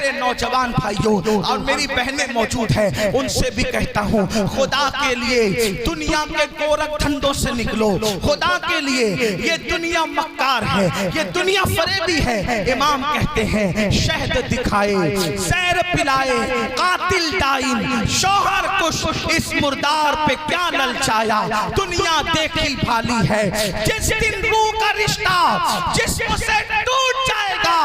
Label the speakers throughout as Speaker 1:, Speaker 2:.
Speaker 1: میرے نوجوان بھائیوں اور میری بہنیں موجود ہیں، ان سے بھی کہتا ہوں خدا کے لیے دنیا کے گورکھ دھندوں سے نکلو، خدا کے لیے یہ دنیا مکار ہے، یہ دنیا فریبی ہے۔ امام کہتے ہیں شہد دکھائے، زہر پلائے، قاتل ڈائن، شوہر کش، اس مردار پہ کیا للچایا، دنیا دیکھی بھالی ہے۔ جس دن روح کا رشتہ جسم سے ٹوٹ جائے گا،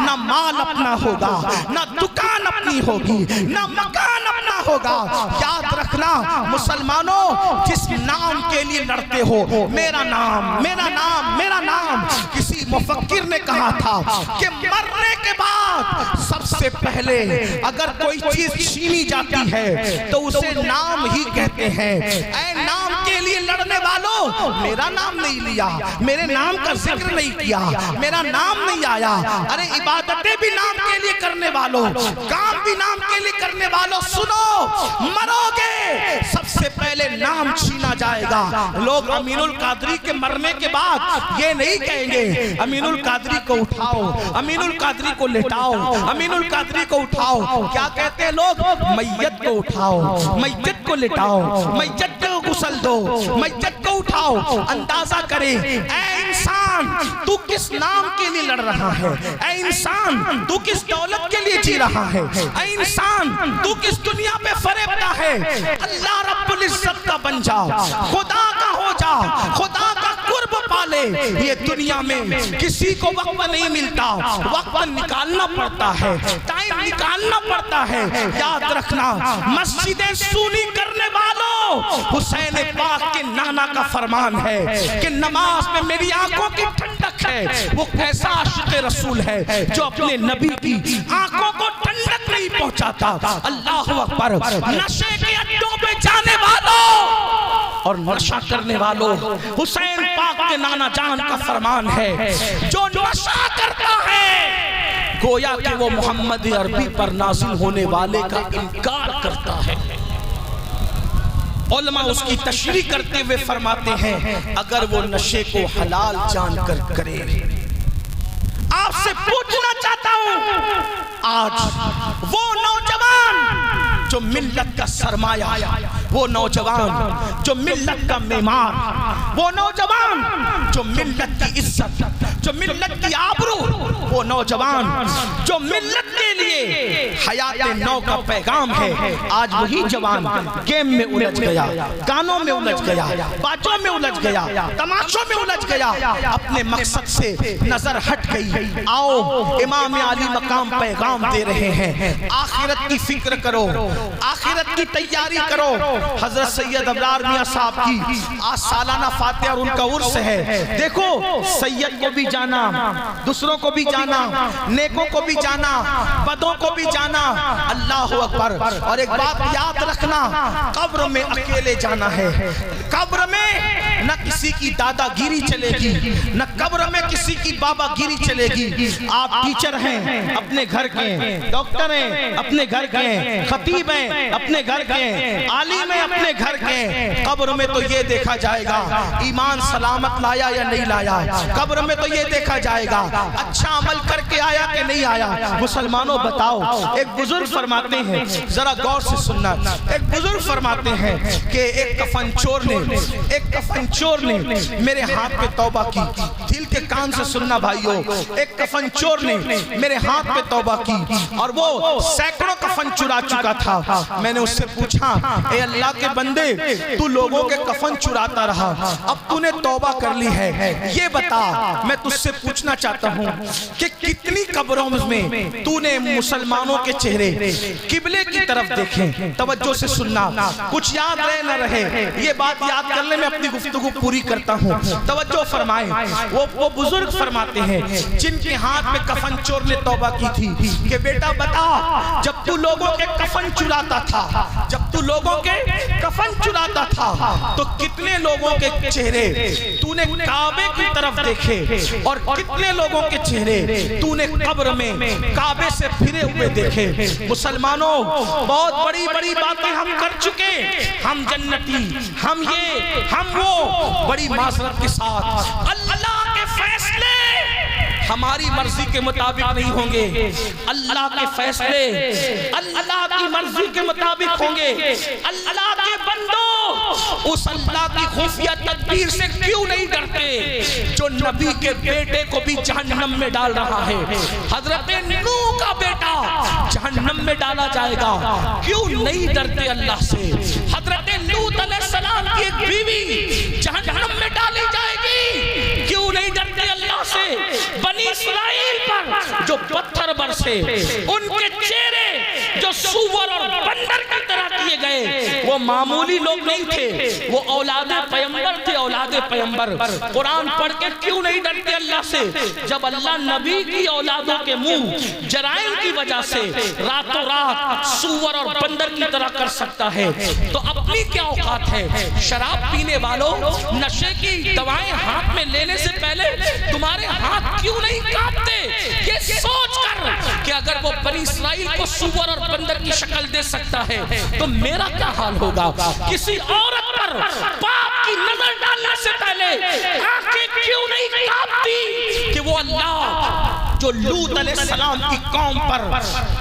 Speaker 1: نہ مال اپنا ہوگا، نہ دکان اپنی ہوگی، نہ مکان اپنا ہوگا۔ یاد رکھنا مسلمانوں، جس نام کے لیے لڑتے ہو، میرا نام میرا نام میرا نام، کسی مفکر نے کہا تھا کہ مرنے کے بعد سب سے پہلے اگر کوئی چیز چھینی جاتی ہے تو اسے نام ہی کہتے ہیں۔ اے نام کے لیے لڑنے والوں، میرا نام نہیں لیا، میرے نام کا ذکر نہیں کیا، میرا نام نہیں آیا۔ ارے عبادتیں بھی نام کے لیے کرنے والوں، کام بھی نام کے لیے کرنے والوں، سنو، مرو گے سب سے پہلے نام چھینا جائے گا۔ لوگ امین القادری کے مرنے کے بعد یہ نہیں کہیں گے امین القادری کو اٹھاؤ، امین القادری کو لٹاؤ، امین القادری کو اٹھاؤ۔ کیا کہتے ہیں لوگ؟ میت کو اٹھاؤ، میت کو لٹاؤ، میت کو غسل دو، میت کو اٹھاؤ۔ اندازہ کرے اے انسان تو کس نام کے لیے لڑ رہا ہے، اے انسان تو کس دولت کے لیے جی رہا ہے، اے انسان تو کس دنیا پہ فریبتا ہے۔ اللہ رب العزت کا بن جا، خدا کا ہو جا، خدا کا قرب پالے۔ یہ دنیا میں کسی کو وقت نہیں ملتا، وقت نکالنا پڑتا ہے، ٹائم نکالنا پڑتا ہے۔ یاد رکھنا مسجدیں سونی کرنے والوں، حسین پاک کے نانا کا فرمان ہے کہ نماز میں میری آنکھوں کی ٹھنڈک ہے۔ وہ کیسا عاشق رسول ہے جو اپنے نبی کی آنکھوں کو ٹھنڈک نہیں پہنچاتا۔ اللہ اکبر۔ نشے کے اڈوں پہ جانے والوں اور نشہ کرنے والوں، حسین پاک کے نانا جان کا فرمان ہے جو نشہ کرتا ہے گویا کہ وہ محمد عربی پر نازل ہونے والے کا انکار کرتا ہے۔ علماء اس کی تشریح کرتے ہوئے فرماتے ہیں اگر وہ نشے کو حلال جان کر کرے۔ آپ سے پوچھنا چاہتا ہوں، آج وہ نوجوان جو ملت کا سرمایہ، وہ نوجوان جو ملت کا معمار، وہ نوجوان جو ملت کی عزت، جو ملت کی آبرو، وہ نوجوان جو ملت کے لیے حیات نو کا پیغام ہے، آج وہی جوان گیم میں الجھ گیا، گانوں میں الجھ گیا، باتوں میں الجھ گیا، تماشوں میں الجھ گیا، اپنے مقصد سے نظر ہٹ گئی۔ آؤ امام علی مقام پیغام دے رہے ہیں، آخرت کی فکر کرو، آخرت کی تیاری کرو۔ حضرت سید ابرار میاں صاحب کی آج سالانہ فاتحہ اور ان کا عرس ہے۔ دیکھو سید کو بھی جانا، دوسروں کو بھی جانا، نیکوں کو بھی جانا، بدوں کو بھی جانا۔ اللہ اکبر۔ اور ایک بات یاد رکھنا، قبر میں اکیلے جانا ہے۔ قبر میں نہ کسی کی دادا گیری چلے گی، نہ قبر میں کسی کی بابا گیری چلے گی۔ آپ ٹیچر ہیں اپنے گھر کے، ڈاکٹر ہیں اپنے گھر کے، خطیب ہیں اپنے گھر کے، عالم ہیں اپنے گھر کے۔ قبر میں تو یہ دیکھا جائے گا ایمان سلامت لایا یا نہیں لایا۔ قبر میں تو یہ دیکھا جائے گا اچھا عمل کر کے آیا کہ نہیں آیا۔ مسلمانوں بتاؤ، ایک بزرگ فرماتے ہیں، ذرا غور سے سننا، ایک بزرگ فرماتے ہیں کہ ایک کفن چور نے میرے ہاتھ پہ توبہ کی۔ دل کے کان سے سننا بھائیو، ایک کفن چور نے میرے ہاتھ پہ توبہ کی اور وہ سینکڑوں کفن چرا چکا تھا۔ میں نے اس سے پوچھا اے اللہ کے بندے، تو لوگوں کے کفن چراتا رہا، اب تو نے توبہ کر لی ہے، یہ بتا میں تجھ سے پوچھنا چاہتا ہوں کہ کتنی قبروں میں تو نے مسلمانوں کے چہرے قبلے کی طرف دیکھیں۔ توجہ سے سننا، کچھ یاد رہے نہ رہے، یہ بات یاد کرنے میں اپنی گفتگو پوری کرتا ہوں۔ توجہ فرمائیں، وہ بزرگ فرماتے ہیں جن کے ہاتھ میں کفن چور نے توبہ کی تھی کہ بیٹا بتا، جب تو لوگوں کے کفن چراتا تھا، جب تو لوگوں کے کفن چراتا تھا تو کتنے لوگوں کے چہرے تو نے کعبے کی طرف دیکھے اور کتنے لوگوں کے چہرے تو نے قبر میں کعبے سے پھرے ہوئے دیکھے۔ مسلمانوں بہت بڑی بڑی باتیں ہم کر چکے، ہم جنتی، ہم یہ، ہم وہ، بڑی معذرت کے ساتھ اللہ کے فیصلے ہماری مرضی کے مطابق نہیں ہوں گے، اللہ کے فیصلے اللہ کی مرضی کے مطابق ہوں گے۔ اللہ کے بندو اس اللہ کی خفیہ تدبیر سے کیوں نہیں ڈرتے جو نبی کے بیٹے کو بھی جہنم میں ڈال رہا ہے؟ حضرت نوح کا بیٹا جہنم میں ڈالا جائے گا، کیوں نہیں ڈرتے اللہ سے؟ حضرت لوط علیہ السلام کی ایک بیوی جہنم میں ڈالی جائے گی، کیوں نہیں ڈرتے اللہ سے؟ بنی اسرائیل پر جو پتھر برسے، ان کے چہرے جو سور اور بندر کی طرح کیے گئے، وہ معمولی لوگ نہیں تھے، وہ اولاد پیغمبر تھے، اولاد پیغمبر۔ قرآن پڑھ کے کیوں نہیں ڈرتے اللہ سے؟ جب اللہ نبی کی اولادوں کے منہ جرائم کی وجہ سے راتوں رات سور اور بندر کی طرح کر سکتا ہے تو اپنی کیا اوقات ہے؟ شراب پینے والوں، نشے کی دوائیں ہاتھ میں لینے سے پہلے تمہارے ہاتھ کیوں نہیں کانپتے یہ سوچ کر کہ اگر وہ بنی اسرائیل کو سور اور بندر کی شکل دے سکتا ہے تو میرا کیا حال ہوگا؟ کسی عورت پر پاپ کی نظر ڈالنے سے پہلے آنکھیں کیوں نہیں کانپتی کہ وہ اللہ جو لوط علیہ السلام کی قوم پر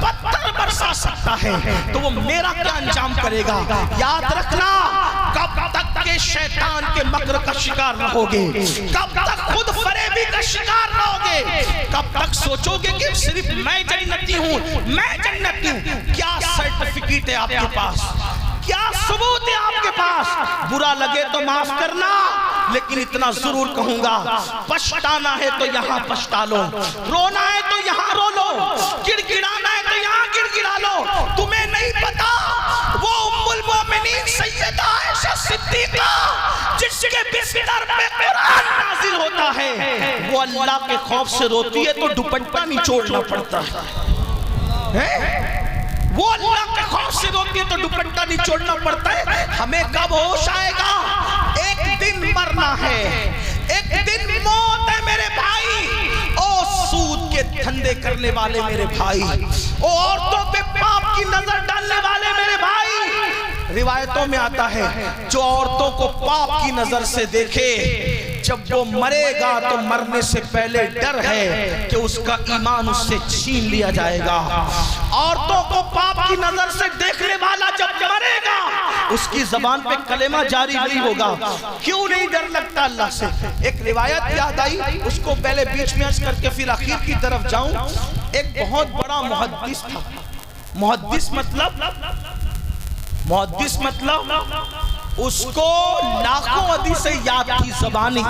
Speaker 1: پتھر برسا سکتا ہے تو وہ میرا کیا انجام کرے گا؟ یاد رکھنا، کب تک کہ شیطان کے مکر کا شکار رہو گے، کب تک خود فریبی کا شکار رہو گے، کب تک سوچو گے کہ صرف میں جنتی ہوں، میں جنتی ہوں؟ کیا سرٹیفکیٹ ہے آپ کے پاس؟ کیا ثبوت ہے آپ کے پاس؟ برا لگے تو معاف کرنا، لیکن اتنا ضرور کہوں گا، پچھتانا ہے تو یہاں پچھتا لو، رونا ہے تو یہاں رو لو، گڑ گڑانا ہے تو یہاں گڑ گڑا لو۔ تمہیں نہیں پتا وہ ام المومنین سیدہ عائشہ صدیقہ جس کے بستر پہ قرآن نازل ہوتا ہے، وہ اللہ کے خوف سے روتی ہے تو دوپٹہ نچوڑنا پڑتا ہے۔ وہ اللہ کے خوف سے روتی ہے تو دوپٹہ نچوڑنا پڑتا ہے۔ ہمیں کب ہوش آئے گا؟ ایک دن مرنا ہے، ایک دن موت ہے میرے بھائی۔ او سود کے دھندے کرنے والے میرے بھائی، او عورتوں پہ پاپ کی نظر ڈالنے والے میرے بھائی، روایتوں میں آتا ہے جو عورتوں کو پاپ کی نظر سے دیکھے جب وہ مرے گا تو مرنے سے پہلے ڈر ہے کہ اس کا ایمان اس سے چھین لیا جائے گا۔ عورتوں کو پاپ کی نظر سے دیکھنے والا جب مرے گا اس کی زبان پہ کلمہ جاری نہیں ہوگا۔ کیوں نہیں ڈر لگتا اللہ سے؟ ایک روایت یاد آئی، اس کو پہلے بیچ میں عرض کر کے پھر آخر کی طرف جاؤں۔ ایک بہت بڑا محدث تھا۔ محدث مطلب اس کو لاکھوں حدیثیں یاد تھی زبانی،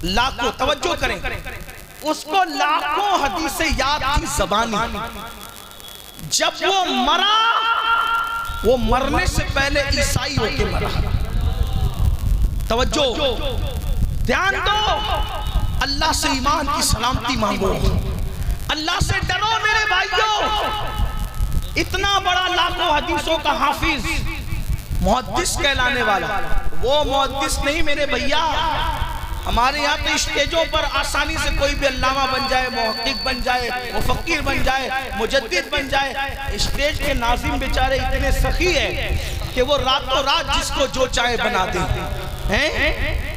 Speaker 1: لاکھوں، توجہ کریں، اس کو لاکھوں حدیثیں یاد تھی زبانی۔ جب وہ مرا، وہ مرنے سے پہلے عیسائی ہو کے مرا۔ توجہ، دھیان دو، اللہ سے ایمان کی سلامتی مانگو، اللہ سے ڈرو میرے بھائیوں۔ اتنا بڑا لاکھوں حدیثوں کا حافظ، محدث کہلانے والا، وہ محدث نہیں میرے بھیا۔ ہمارے یہاں تو اسٹیجوں پر آسانی سے کوئی بھی علامہ بن جائے، محقق بن جائے، مفکر بن جائے، مجدد بن جائے۔ اسٹیج کے ناظم بیچارے اتنے سخی ہیں کہ وہ راتوں رات جس کو جو چاہے بنا دیں۔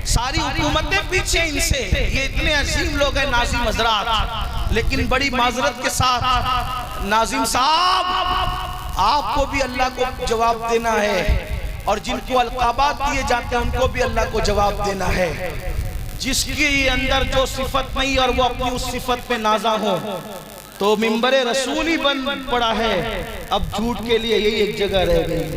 Speaker 1: ساری حکومتیں پیچھے ان سے، یہ اتنے عظیم لوگ ہیں ناظم حضرات۔ لیکن بڑی معذرت کے ساتھ ناظم صاحب، آپ کو بھی اللہ کو جواب دینا ہے، اور جن کو القابات دیے جاتے ہیں ان کو بھی اللہ کو جواب دینا ہے۔ جس کی اندر جو صفت نہیں اور وہ اپنی اس صفت پہ نازا ہو تو ممبر رسول ہی بن پڑا ہے، اب جھوٹ کے لیے یہی ایک جگہ رہ گئی۔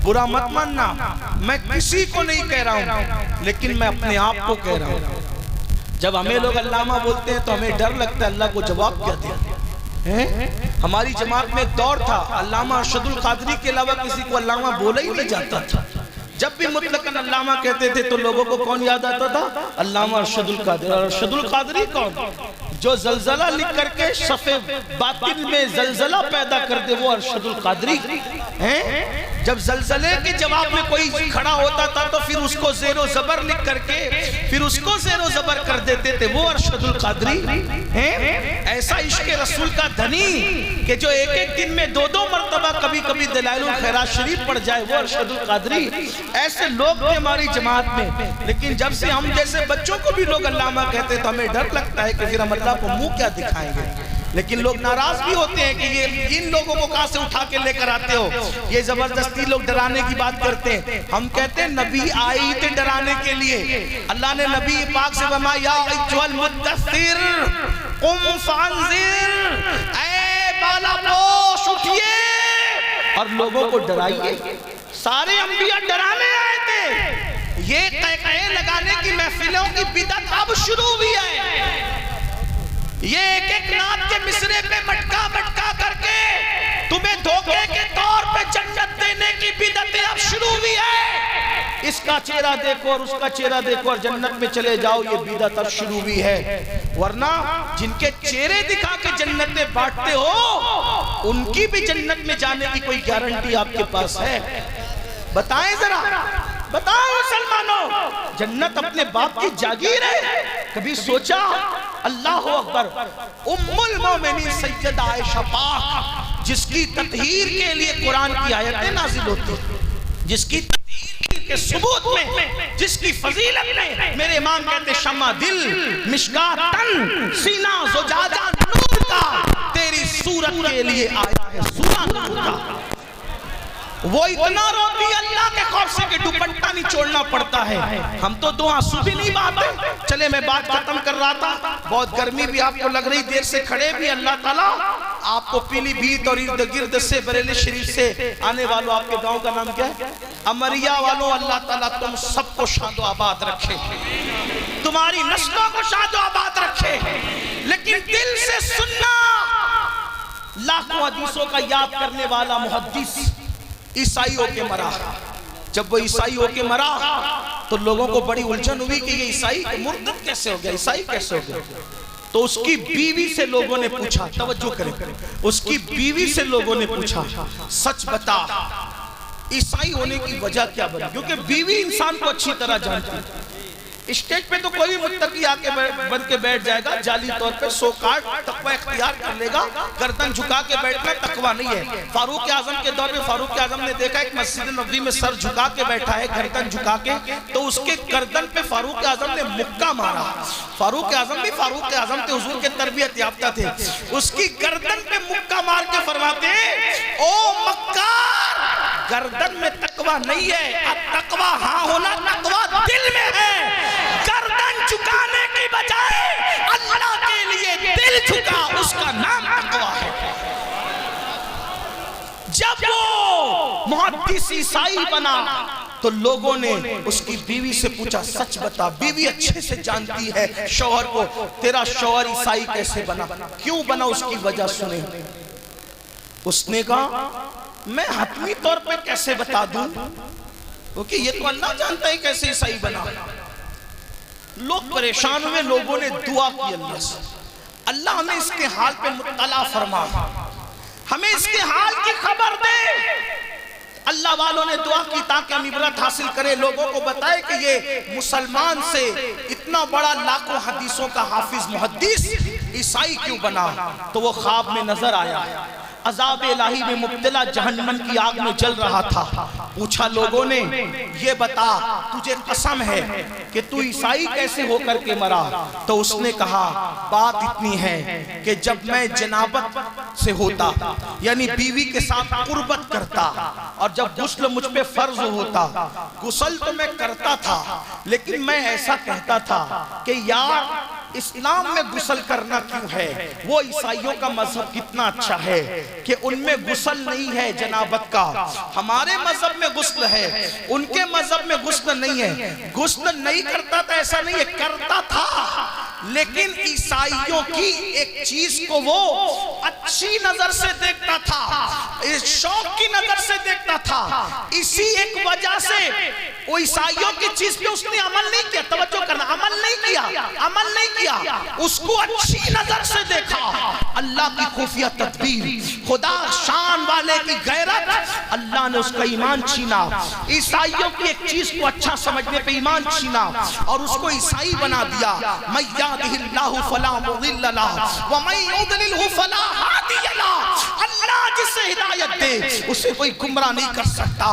Speaker 1: برا مت ماننا، میں کسی کو نہیں کہہ رہا ہوں، لیکن میں اپنے آپ کو کہہ رہا ہوں۔ جب ہمیں لوگ علامہ بولتے ہیں تو ہمیں ڈر لگتا ہے اللہ کو جواب کیا دیں۔ ہماری جماعت میں ایک دور تھا، علامہ ارشد القادری کے علاوہ کسی کو علامہ بولا ہی نہیں جاتا تھا۔ جب بھی مطلقاً علامہ کہتے تھے تو لوگوں کو کون یاد آتا تھا؟ علامہ ارشد القادری۔ اور ارشد القادری کون؟ جو زلزلہ لکھ کر کے صفحے باطن میں زلزلہ پیدا کر دے، وہ ارشد القادری۔ جب زلزلے کے جواب میں کوئی کھڑا ہوتا تھا تو پھر اس کو زیر و زبر لکھ کر کے پھر اس کو زیر و زبر کر دیتے تھے، وہ ارشد القادری۔ ایسا عشق رسول کا دھنی کہ جو ایک ایک دن میں 2 مرتبہ کبھی کبھی دلائل الخیرات شریف پڑھ جائے، وہ ارشد القادری، ایسے لوگ تھے ہماری جماعت میں. لیکن جب سے ہم جیسے بچوں کو بھی لوگ علامہ کہتے تو ہمیں ڈر لگتا ہے کہ پھر ہم اللہ کو منہ کیا دکھائیں گے. لیکن لوگ ناراض بھی ہوتے ہیں کہ یہ ان لوگوں کو کہاں سے اٹھا کے لے کر آتے ہو، یہ زبردستی لوگ ڈرانے کی بات کرتے ہیں. ہم کہتے ہیں نبی آئی تھے ڈرانے کے لیے. اللہ نے نبی پاک سے فرمایا یا ایھا المدثر قم فانذر، اے بالا پوش اٹھئے اور لوگوں کو ڈرائیے. سارے انبیاء ڈرانے آئے تھے. یہ قہقہے لگانے کی محفلوں کی بدعت اب شروع ہوئی ہے. یہ ایک ایک نعت کے مصرے پہ مٹکا مٹکا کر کے تمہیں دھوکے کے طور پہ جنت دینے کی بدعت اب شروع ہوئی ہے. اس کا چہرہ دیکھو اور اس کا چہرہ دیکھو اور جنت میں چلے جاؤ، یہ بدعت اب شروع ہوئی ہے. ورنہ جن کے چہرے دکھا کے جنت میں بانٹتے ہو ان کی بھی جنت میں جانے کی کوئی گارنٹی آپ کے پاس ہے؟ بتائیں ذرا، بتاؤ مسلمانوں، جنت اپنے باپ کی جاگیر ہے؟ کبھی سوچا؟ اللہ اکبر. ام المومنین سیدہ عائشہ پاک جس کی تطہیر کے لیے قرآن کی آیتیں نازل ہوتی، جس کی تطہیر کے ثبوت میں، جس کی فضیلت میں میرے امام کہتے شمع دل مشکات تن سینہ زجاجہ نور کا، تیری صورت کے لیے آیا ہے سورہ نور کا. وہ اتنا روتی اللہ کے خوف سے کہ دوپٹہ نہیں چھوڑنا پڑتا ہے. ہم تو 2 آنسو بھی نہیں بہاتے. چلے میں بات ختم کر رہا تھا، بہت گرمی بھی آپ کو لگ رہی، دیر سے کھڑے بھی. اللہ تعالیٰ آپ کو پیلی بھیت اور ارد گرد سے بریلی شریف سے آنے والوں، آپ کے گاؤں کا نام کیا ہے؟ امریا والوں، اللہ تعالیٰ تم سب کو شاد و آباد رکھے، تمہاری نسلوں کو شاد و آباد رکھے. لیکن دل سے سننا، لاکھوں حدیثوں کا یاد کرنے والا محدث عیسائی ہو کے مرا. جب وہ عیسائی ہو کے مرا تو لوگوں کو بڑی الجھن ہوئی کہ یہ عیسائی مرتد کیسے ہو گیا، عیسائی کیسے ہو گیا. تو اس کی بیوی سے لوگوں نے پوچھا، توجہ کریں، اس کی بیوی سے لوگوں نے پوچھا سچ بتا عیسائی ہونے کی وجہ کیا بنی؟ کیونکہ بیوی انسان کو اچھی طرح جانتی. اسٹیج پہ تو کوئی متقی آ کے بن کے بیٹھ جائے گا جعلی طور پہ، سو کارڈ تقوی اختیار کر لے گا. گردن جھکا کے بیٹھنا تقوی نہیں ہے. فاروق اعظم کے دور میں فاروق اعظم نے دیکھا ایک مسجد نبوی میں سر جھکا کے بیٹھا ہے، گردن جھکا کے، تو اس کے گردن پہ فاروق اعظم نے مکہ مارا. فاروق اعظم بھی فاروق اعظم تھے، حضور کے تربیت یافتہ تھے. اس کی گردن پہ مکہ مار کے فرماتے او مکار، گردن میں تقوی نہیں ہے، تقوی ہاں ہونا، تقوی دل میں ہے. گردن جھکانے کی بجائے اللہ کے لیے دل جھکا، اس کا نام تقوی ہے. جب وہ محدث عیسائی بنا تو لوگوں نے اس کی بیوی سے پوچھا سچ بتا. بیوی اچھے سے جانتی ہے شوہر کو، تیرا شوہر عیسائی کیسے بنا، کیوں بنا، اس کی وجہ سنیں. اس نے کہا میں حتمی طور پہ کیسے بتا دوں، کیونکہ یہ تو اللہ جانتا ہے کیسے عیسائی بنا. لوگ پریشان ہوئے، لوگوں نے دعا کی اللہ سے، اللہ ہمیں اس کے حال پہ مطلع فرما، ہمیں اس کے حال کی خبر دے. اللہ والوں نے دعا کی تاکہ ہم عبرت حاصل کریں، لوگوں کو بتائے کہ یہ مسلمان سے اتنا بڑا لاکھوں حدیثوں کا حافظ محدث عیسائی کیوں بنا. تو وہ خواب میں نظر آیا، عذاب الہی میں مبتلا جہنم کی آگ میں جل رہا تھا. پوچھا لوگوں نے یہ بتا تجھے قسم ہے کہ تو عیسائی کیسے ہو کر کے مرا. تو اس نے کہا بات اتنی ہے کہ جب میں جنابت سے ہوتا، یعنی بیوی کے ساتھ قربت کرتا، اور جب غسل مجھ پہ فرض ہوتا، غسل تو میں کرتا تھا لیکن میں ایسا کہتا تھا کہ یار اسلام میں غسل کرنا کیوں ہے، وہ عیسائیوں کا مذہب کتنا اچھا ہے کہ ان میں غسل نہیں ہے جنابت کا، ہمارے مذہب میں غسل ہے، ان کے مذہب میں غسل نہیں ہے. غسل نہیں کرتا تھا ایسا نہیں ہے، کرتا تھا، لیکن عیسائیوں کی ایک چیز کو وہ اچھی نظر سے دیکھتا تھا، شوق کی نظر سے دیکھتا تھا. اسی ایک وجہ سے وہ عیسائیوں کی چیز پہ اس نے عمل نہیں کیا. توجہ کرنا، عمل نہیں کیا، اس کو اچھی نظر سے دیکھا. اللہ کی خفیہ تدبیر، خدا شان والے کی غیرت، اللہ نے اس کا ایمان چھینا. عیسائیوں کی ایک چیز کو اچھا سمجھنے پہ ایمان چھینا اور اس کو عیسائی بنا دیا. مَن يَهْدِهِ اللَّهُ فَلَا مُضِلَّ لَهُ وَمَن يُضْلِلْهُ فَلَا هَادِيَ لَهُ. اللہ جسے ہدایت دے اسے کوئی گمراہ نہیں کر سکتا.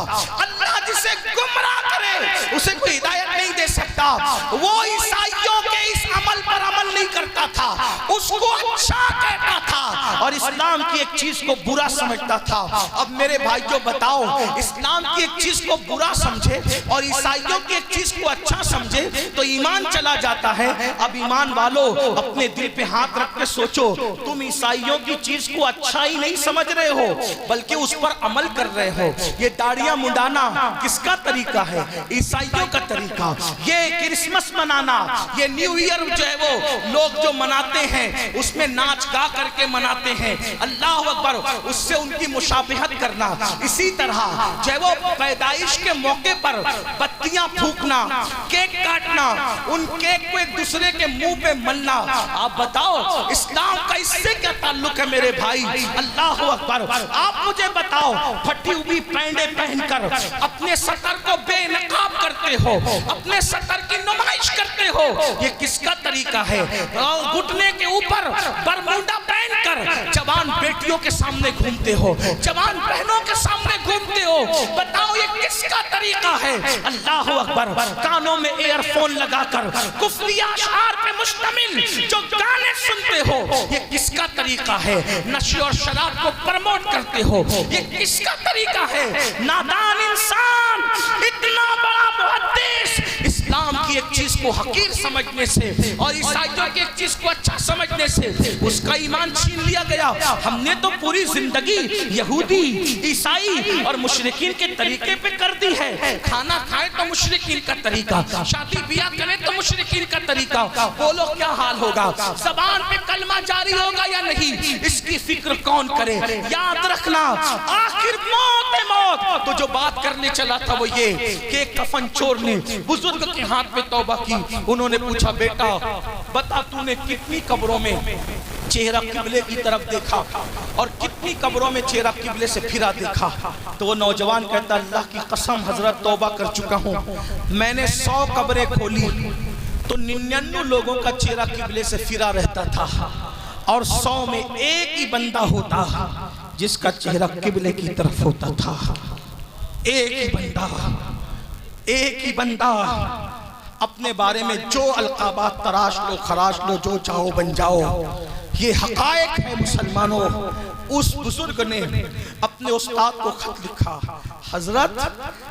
Speaker 1: اللہ جسے گمراہ کرے اسے کوئی ہدایت نہیں دے سکتا. وہ عیسائیوں کے اس عمل پر عمل نہیں کرتا تھا, اس کو اچھا کہتا تھا اور اسلام کی ایک چیز کو برا سمجھتا تھا. اب میرے بھائیوں بتاؤ, اسلام کی ایک چیز کو برا سمجھے اور عیسائیوں کی ایک چیز کو اچھا سمجھے تو ایمان چلا جاتا ہے. اب ایمان والو اپنے دل پہ ہاتھ رکھ کے سوچو, تم عیسائیوں کی چیز کو اچھا ہی نہیں سمجھ رہے ہو بلکہ اس پر عمل کر رہے ہو. یہ داڑیاں منڈانا کس کا طریقہ ہے؟ عیسائیوں کا طریقہ. یہ کرسمس منانا, یہ نیو ایئر جو ہے وہ لوگ جو مناتے ہیں اس میں ناچ گا کر کے مناتے ہیں. اللہ اکبر, اس سے ان کی مشابہت کرنا. اسی طرح جو ہے وہ پیدائش کے موقع پر بتیاں پھونکنا, کیک کاٹنا, ان کیک کو ایک دوسرے کے منہ پہ ملنا. آپ بتاؤ اسلام کا اس سے کیا تعلق ہے میرے بھائی؟ اللہ اکبر. آپ مجھے بتاؤ, پھٹی ہوئی پینڈے پہن کر اپنے سطر کو بے نقاب کرتے ہو, اپنے سطر کی نمائش کرتے ہو, یہ کس کا طریقہ ہے؟ گھٹنے کے اوپر برموڈا پہن کر جوان بیٹیوں کے سامنے گھومتے ہو, جوان بہنوں کے سامنے گھومتے ہو. بتاؤ یہ کس کا طریقہ ہے؟ اللہ اکبر. کانوں میں ایئر فون لگا کر کفریہ اشعار پہ مشتمل جو گانے سنتے ہو, یہ کس کا طریقہ ہے؟ نشے اور شراب کو پرموٹ کرتے ہو, یہ کس کا طریقہ ہے؟ نادان انسان, اتنا بڑا محدث, اسلام کی ایک چیز کو حقیر سمجھنے سے اور عیسائیوں کی ایک چیز کو اچھا سمجھنے سے اس کا ایمان چھین لیا گیا. ہم نے تو پوری زندگی یہودی, عیسائی اور مشرکین کے طریقے پہ کر دی ہے. کھانا کھائے تو مشرکین کا طریقہ, شادی بیاہ کرے تو مشرکین کا طریقہ. بولو کیا حال ہوگا؟ زبان پہ کلمہ جاری ہوگا یا نہیں, اس کی فکر کون کرے؟ یاد رکھنا, آخر موت ہے موت. تو جو بات کرنے چلا تھا وہ یہ کہ ایک کفن چور نے بزرگ کے ہاتھ میں توبہ کی. انہوں نے پوچھا, بیٹا بتا تو نے کتنی قبروں میں چہرہ قبلے کی طرف دیکھا اور کتنی قبروں میں چہرہ قبلے سے پھرا دیکھا؟ تو وہ نوجوان کہتا, اللہ کی قسم حضرت توبہ کر چکا ہوں, میں نے 100 قبریں کھولی تو 99 لوگوں کا چہرہ قبلے سے پھرا رہتا تھا اور 100 میں ایک ہی بندہ ہوتا جس کا چہرہ قبلے کی طرف ہوتا تھا. ایک ہی بندہ, ایک ہی بندہ. اپنے بارے میں جو القابات تراش لو, خراش لو, جو چاہو بن جاؤ, یہ حقائق ہے مسلمانوں. اس بزرگ نے اپنے استاد کو خط لکھا, حضرت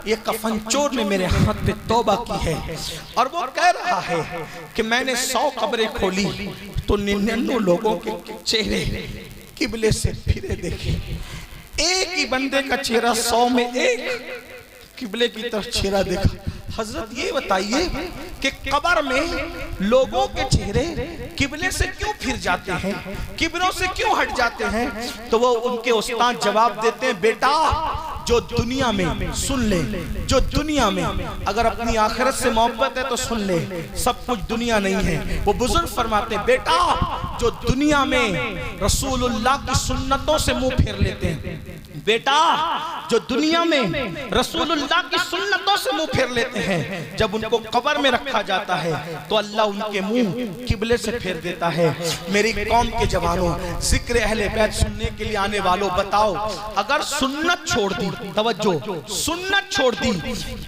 Speaker 1: یہ کفن چور نے میرے ہاتھ پہ توبہ کی ہے اور وہ کہہ رہا ہے کہ میں نے 100 قبریں کھولی تو 99 لوگوں کے چہرے قبلے سے پھرے دیکھے. ایک ہی بندے کا چہرہ 100 میں ایک قبلے کی طرف چہرہ دیکھا. حضرت یہ بتائیے کہ قبر میں لوگوں کے چہرے قبلے سے کیوں پھر جاتے ہیں, قبروں سے کیوں ہٹ جاتے ہیں؟ تو وہ ان کے استاد جواب دیتے ہیں, بیٹا جو دنیا میں, سن لے, جو دنیا میں اگر اپنی آخرت سے محبت ہے تو سن لے, سب کچھ دنیا نہیں ہے. وہ بزرگ فرماتے ہیں, بیٹا جو دنیا میں رسول اللہ کی سنتوں سے منہ پھیر لیتے ہیں, بیٹا جو دنیا میں رسول اللہ کی سنتوں سے منہ پھیر لیتے ہیں, جب ان کو قبر میں رکھا جاتا ہے تو اللہ ان کے منہ قبلے سے پھیر دیتا ہے. میری قوم کے جوانوں, ذکر اہل بیت سننے کے لیے آنے والوں, بتاؤ اگر سنت چھوڑ دی, توجہ, سنت چھوڑ دی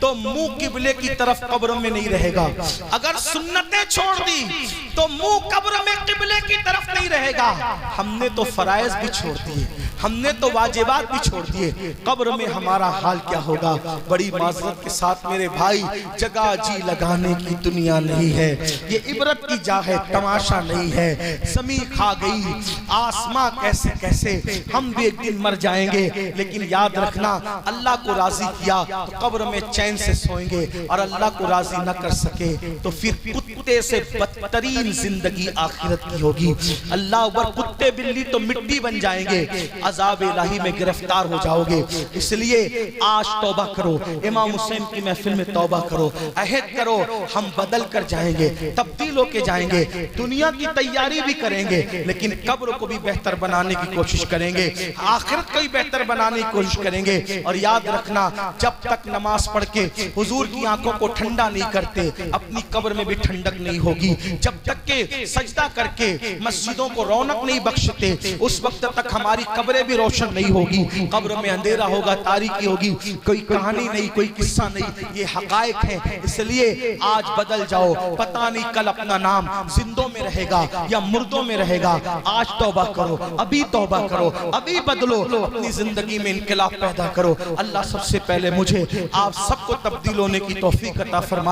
Speaker 1: تو منہ قبلے کی طرف قبر میں نہیں رہے گا. اگر سنتیں چھوڑ دی تو منہ قبر میں قبلے کی طرف نہیں رہے گا. ہم نے تو فرائض بھی چھوڑ دیے, ہم نے تو واجبات بھی چھوڑ دیے, قبر میں ہمارا حال کیا ہوگا؟ بڑی معذرت کے ساتھ میرے بھائی, جگہ جی لگانے کی دنیا نہیں ہے, یہ عبرت کی جا ہے, تماشا نہیں ہے. زمین کھا گئی, آسماں کیسے کیسے, ہم بھی ایک دن مر جائیں گے, لیکن یاد رکھنا اللہ کو راضی کیا تو قبر میں چین سے سوئیں گے, اور اللہ کو راضی نہ کر سکے تو پھر کتے سے بدترین زندگی آخرت کی ہوگی. اللہ اکبر, کتے بلی تو مٹی بن جائیں گے, عذاب الہی میں گرفتار ہو جاؤ گے. اس لیے آج توبہ کرو, امام حسین کی محفل میں توبہ کرو, عہد کرو, ہم بدل کر جائیں گے, تبدیل ہو کے جائیں گے, دنیا کی تیاری بھی کریں گے لیکن قبر کو بھی بہتر بنانے کی کوشش کریں گے, آخرت کو بھی بہتر بنانے کی کوشش کریں گے. اور یاد رکھنا, جب تک نماز پڑھ کے حضور کی آنکھوں کو ٹھنڈا نہیں کرتے اپنی قبر میں بھی ٹھنڈک نہیں ہوگی. جب تک کہ سجدہ کر کے مسجدوں کو رونق نہیں بخشتے اس وقت تک ہماری قبریں بھی روشن نہیں ہوگی. قبر میں اندھیرا ہوگا, تاریکی ہوگی, کوئی کہانی نہیں, کوئی قصہ نہیں, یہ حقائق ہیں. اس لیے آج بدل جاؤ, پتہ نہیں کل اپنا نام زندوں میں رہے گا یا مردوں میں رہے گا. آج توبہ کرو, ابھی توبہ کرو, ابھی بدلو, اپنی زندگی میں انقلاب پیدا کرو. اللہ سب سے پہلے مجھے آپ سب کو تبدیل ہونے کی توفیق عطا فرمائے.